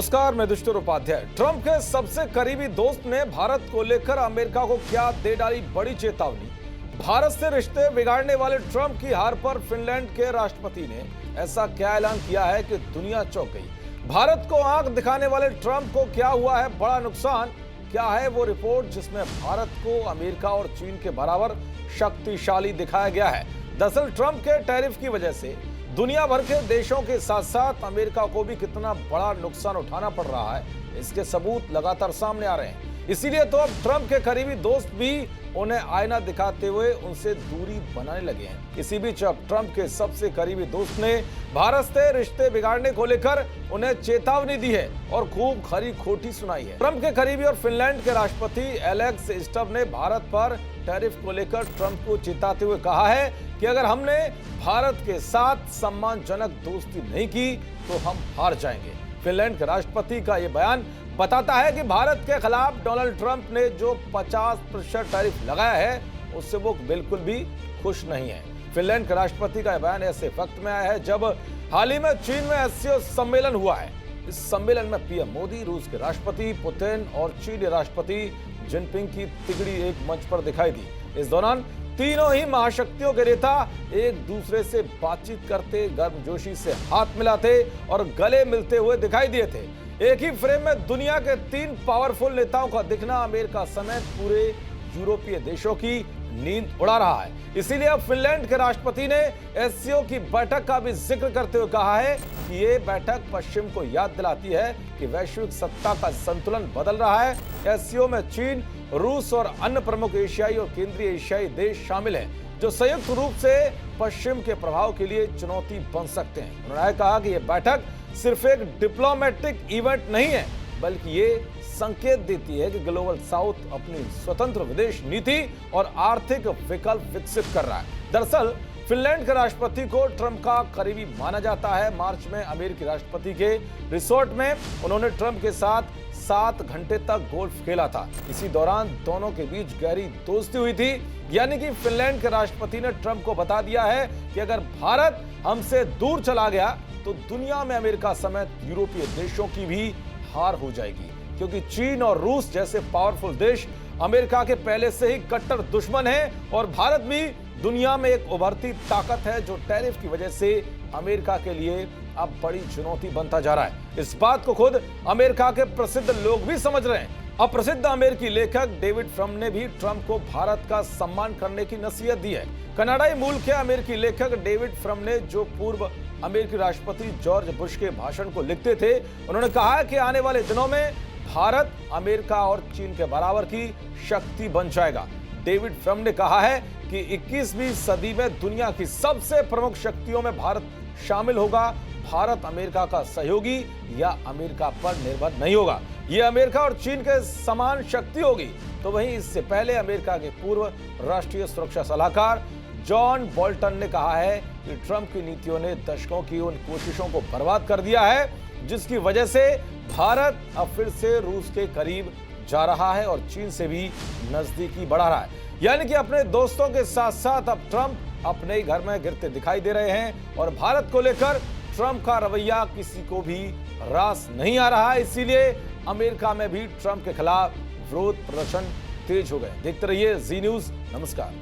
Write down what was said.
नमस्कार, मैं दुष्टर उपाध्याय। ट्रंप के सबसे करीबी दोस्त ने भारत को लेकर अमेरिका को क्या दे डाली बड़ी चेतावनी। भारत से रिश्ते बिगाड़ने वाले ट्रंप की हार पर फिनलैंड के राष्ट्रपति ने ऐसा क्या ऐलान किया है कि दुनिया चौंक गई। भारत को आंख दिखाने वाले ट्रंप को क्या हुआ है बड़ा नुकसान, क्या है वो रिपोर्ट जिसमें भारत को अमेरिका और चीन के बराबर शक्तिशाली दिखाया गया है। दरअसल ट्रंप के टैरिफ की वजह से दुनिया भर के देशों के साथ साथ अमेरिका को भी कितना बड़ा नुकसान उठाना पड़ रहा है, इसके सबूत लगातार सामने आ रहे हैं। इसीलिए तो अब ट्रंप के करीबी दोस्त भी उन्हें आईना दिखाते हुए उनसे दूरी बनाने लगे हैं। इसी बीच अब ट्रंप के सबसे करीबी दोस्त ने भारत से रिश्ते बिगाड़ने को लेकर उन्हें चेतावनी दी है और खूब खरी खोटी सुनाई है। ट्रंप के करीबी और फिनलैंड के राष्ट्रपति एलेक्स स्टब ने भारत पर टैरिफ को लेकर ट्रंप को चेताते हुए कहा है कि अगर हमने भारत के साथ सम्मानजनक दोस्ती नहीं की तो हम हार जाएंगे। फिनलैंड के राष्ट्रपति का यह बयान बताता है कि भारत के खिलाफ डोनाल्ड ट्रंप ने जो 50% टैरिफ लगाया है उससे वो बिल्कुल भी खुश नहीं है। फिनलैंड के राष्ट्रपति का यह बयान ऐसे वक्त में आया है जब हाल ही में चीन में एससीओ सम्मेलन हुआ है। इस सम्मेलन में पीएम मोदी, रूस के राष्ट्रपति पुतिन और चीनी राष्ट्रपति जिनपिंग की तिगड़ी एक मंच पर दिखाई दी। इस दौरान तीनों ही महाशक्तियों के नेता एक दूसरे से बातचीत करते, गर्मजोशी से हाथ मिलाते और गले मिलते हुए दिखाई दिए थे। एक ही फ्रेम में दुनिया के 3 पावरफुल नेताओं का दिखना अमेरिका समेत पूरे यूरोपीय देशों की नींद उड़ा रहा है। इसीलिए अब फिनलैंड के राष्ट्रपति ने एससीओ की बैठक का भी जिक्र करते हुए कहा है कि ये बैठक पश्चिम को याद दिलाती है कि वैश्विक सत्ता का संतुलन बदल रहा है। एससीओ में चीन, रूस और अन्य प्रमुख एशियाई और केंद्रीय एशियाई देश शामिल हैं जो संयुक्त रूप से पश्चिम के प्रभाव के लिए चुनौती बन सकते हैं। उन्होंने कहा कि यह बैठक सिर्फ एक डिप्लोमेटिक इवेंट नहीं है बल्कि ये संकेत देती है कि ग्लोबल साउथ अपनी स्वतंत्र विदेश नीति और आर्थिक विकल्प विकसित कर रहा है। दरअसल फिनलैंड के राष्ट्रपति को ट्रंप का करीबी माना जाता है। मार्च में अमेरिकी राष्ट्रपति के रिसोर्ट में उन्होंने ट्रंप के साथ 7 घंटे तक गोल्फ खेला था। इसी दौरान दोनों के बीच गहरी दोस्ती हुई थी। यानी कि फिनलैंड के राष्ट्रपति ने ट्रंप को बता दिया है कि अगर भारत हमसे दूर चला गया तो दुनिया में अमेरिका समेत यूरोपीय देशों की भी हार हो जाएगी, क्योंकि चीन और रूस जैसे पावरफुल देश अमेरिका के पहले से ही कट्टर दुश्मन हैं और भारत भी दुनिया में एक उभरती ताकत है जो टैरिफ की वजह से अमेरिका के लिए अब बड़ी चुनौती बनता जा रहा है। इस बात को खुद अमेरिका के प्रसिद्ध लोग भी समझ रहे हैं। अब प्रसिद्ध अमेरिकी लेखक डेविड फ्रम ने भी ट्रंप को भारत का सम्मान करने की नसीहत दी है। कनाडाई मूल के अमेरिकी लेखक डेविड फ्रम ने जो पूर्व अमेरिकी राष्ट्रपति जॉर्ज बुश के भाषण को लिखते थे, उन्होंने कहा कि आने वाले दिनों में भारत अमेरिका और चीन के बराबर की शक्ति बन जाएगा। डेविड फ्रम ने कहा है कि 21वीं सदी में दुनिया की सबसे प्रमुख शक्तियों में भारत शामिल होगा। भारत अमेरिका का सहयोगी या अमेरिका पर निर्भर नहीं होगा, यह अमेरिका और चीन के समान शक्ति होगी। तो वहीं इससे पहले अमेरिका के पूर्व राष्ट्रीय सुरक्षा सलाहकार जॉन बोल्टन ने कहा है कि ट्रंप की नीतियों ने दशकों की उन कोशिशों को बर्बाद कर दिया है जिसकी वजह से भारत अब फिर से रूस के करीब जा रहा है और चीन से भी नजदीकी बढ़ा रहा है। यानी कि अपने दोस्तों के साथ साथ अब ट्रंप अपने ही घर में गिरते दिखाई दे रहे हैं और भारत को लेकर ट्रंप का रवैया किसी को भी रास नहीं आ रहा है। इसीलिए अमेरिका में भी ट्रंप के खिलाफ विरोध प्रदर्शन तेज हो गए। देखते रहिए जी न्यूज़। नमस्कार।